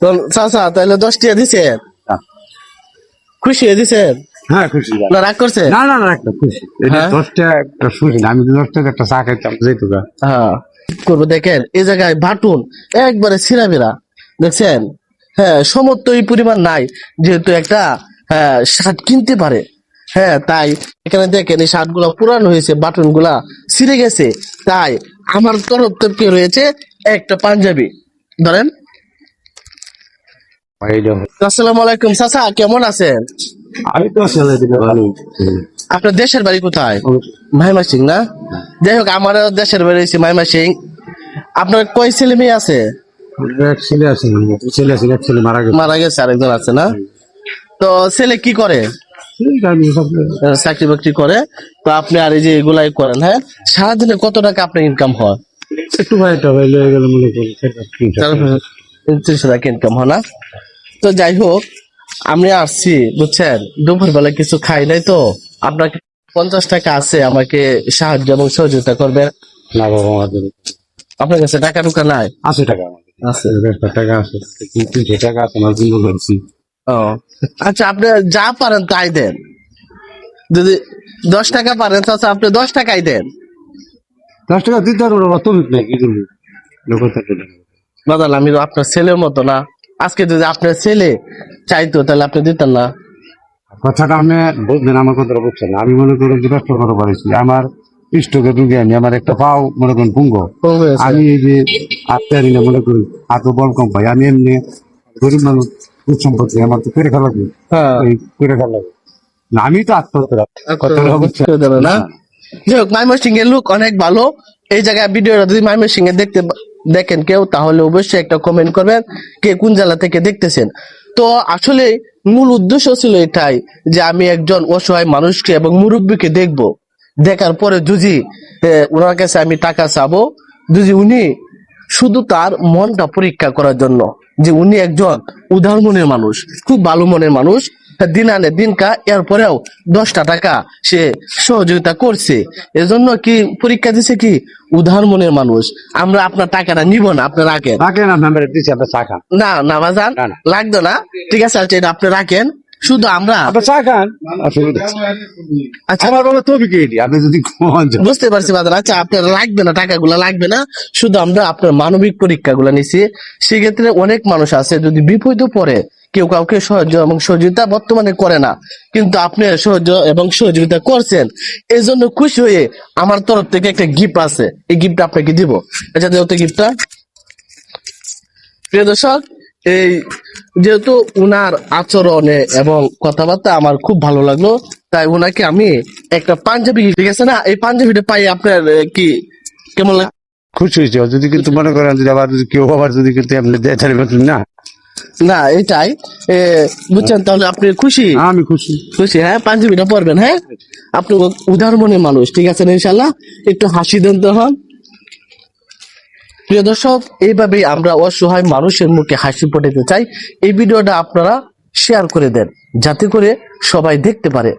তো চাচা তাহলে 10 টাকা দিছেন, খুশি হয়ে দিছেন? হ্যাঁ খুশি। না রাগ করছে? না না না একটা খুশি। 10 টাকা একটা খুশি না, আমি 10 টাকা একটা চা খাইতাম যেহেতু। হ্যাঁ করবো দেখেন এই জায়গায় বাটুন একবারে ছিঁড়াবিরা দেখছেন। হ্যাঁ সমর্থ এই পরিমাণ নাই যেহেতু একটা শার্ট কিনতে পারে। হ্যাঁ তাই এখানে দেখেন এই শার্ট গুলা পুরানো হয়েছে, বাটন গুলা ছিঁড়ে গেছে। তাই আমার তরফ থেকে রয়েছে একটা পাঞ্জাবি, ধরেন। আসসালামু আলাইকুম চাচা, কেমন আছেন? আমি তো ভালো। আপনার দেশের বাড়ি কোথায়? মাইমা সিং না? যাই হোক আমার দেশের বাড়ি হচ্ছে মাইমা সিং। আপনার কয় ছেলে মেয়ে আছে? এক ছেলে আছে, ছেলে আছে, এক ছেলে মারা গেছে। মারা গেছে, আরেকজন আছে না? তো ছেলে কি করে? চাকরি বাকরি করে। তো আপনি আর এই যে এগুলাই করেন, হ্যাঁ সারাদিনে কত টাকা আপনার ইনকাম হয়? একটু ভাইটা ভাই লয়ে গেল মনে করি 30 টাকা ইনকাম হয় না? তো যাই হোক আমি আসছি বুঝছেন, দুপুর বেলা কিছু খাই নাই, তো আপনাকে 50 টাকা আছে, আমাকে সাহায্য এবং সহযোগিতা করবেন। না বাবা আমাদের আপনার কাছে টাকা টুকা নাই? আছে টাকা, আছে টাকা আছে, 300 টাকা আছে আমার বিল করছি। ও আচ্ছা, আপনি যা পারেন তাই দেন। যদি 10 টাকা পারেন তাহলে আপনি 10 টাকাই দেন। 10 টাকা দিতে পারবো বাবা, তুমি নাই কি করবি লোক থাকে। বাদাল আমি তো আপনার ছেলের মতো না, আজকে যদি আপনার ছেলে চাইতো তাহলে আপনি দিতেন না? কথাটা আমি বুঝবেন, আমার কথাটা বুঝছেন না। আমি মনে করি যে 10 টাকা পাইছি, আমার স্টোকে ঢুকে আমি আমার একটা পাও মনে করেন পুঙ্গ, আমি এই যে আত্মারি না মনে করি এত বল কম পাই। আমি এমনি গরিব মানুষ, খুব সম্পত্তি, আমার তো পেরে খেলা লাগবে, পেরে খেলা লাগবে না, আমি তো আত্মহত্যা না। যাই হোক ময়মনসিং এর লোক অনেক ভালো। এই জায়গায় ভিডিওটা যদি ময়মনসিং এ দেখেন কেউ, তাহলে অবশ্যই একটা কমেন্ট করবেন কে কোন জেলা থেকে দেখতেছেন। তো আসলে মূল উদ্দেশ্য ছিল এটাই যে আমি একজন অসহায় মানুষকে এবং মুরব্বীকে দেখব, দেখার পরে যদি ওনার কাছে আমি টাকা চাবো, যদি উনি শুধু তার মনটা পরীক্ষা করার জন্য, যে উনি একজন উদার মনের মানুষ, খুব ভালো মনের মানুষ, দিন আনে দিন কা, এরপরেও 10টা টাকা সে সহযোগিতা করছে, এজন্য কি পরীক্ষা দিছে কি উদার মনের মানুষ। আমরা আপনার টাকাটা নিব না, আপনি রাখেন। না না বাজান লাগতো না, ঠিক আছে আচ্ছা এটা আপনি রাখেন, শুধু আমরা বুঝতে পারছি বাজার। আচ্ছা আপনার লাগবে না, টাকাগুলা লাগবে না, শুধু আমরা আপনার মানবিক পরীক্ষাগুলো নিছি। সেক্ষেত্রে অনেক মানুষ আছে যদি বিপদে পড়ে কেউ কাউকে সাহায্য এবং সহযোগিতা বর্তমানে করে না, কিন্তু আপনি সাহায্য এবং সহযোগিতা করছেন, এই জন্য খুশি হয়ে আমার তরফ থেকে একটা গিফট আছে, এই গিফট আপনাকে দিব। আচ্ছা দেব তো গিফটটা। প্রিয় দর্শক, এই যেহেতু উনার আচরণে এবং কথাবার্তা আমার খুব ভালো লাগলো, তাই উনাকে আমি একটা পাঞ্জাবি, ঠিক আছে না, এই পাঞ্জাবিটা পাই আপনার কি কেমন লাগে? খুশি হয়েছে যদি কিন্তু মনে করেন যদি আবার যদি কেউ আবার যদি কিন্তু এমনি না না এটাই বুঝছেন, তাহলে আপনি খুশি? আমি খুশি খুশি, হ্যাঁ পাঞ্জাবিটা পরবেন, হ্যাঁ আপনি উদার মনের মানুষ, ঠিক আছে ইনশাল্লাহ। একটু হাসি দেন তো হন। প্রিয় দর্শক, এইভাবেই আমরা অসহায় মানুষের মুখে হাসি ফোটাতে চাই। এই ভিডিওটা আপনারা শেয়ার করে দেন যাতে করে সবাই দেখতে পারে।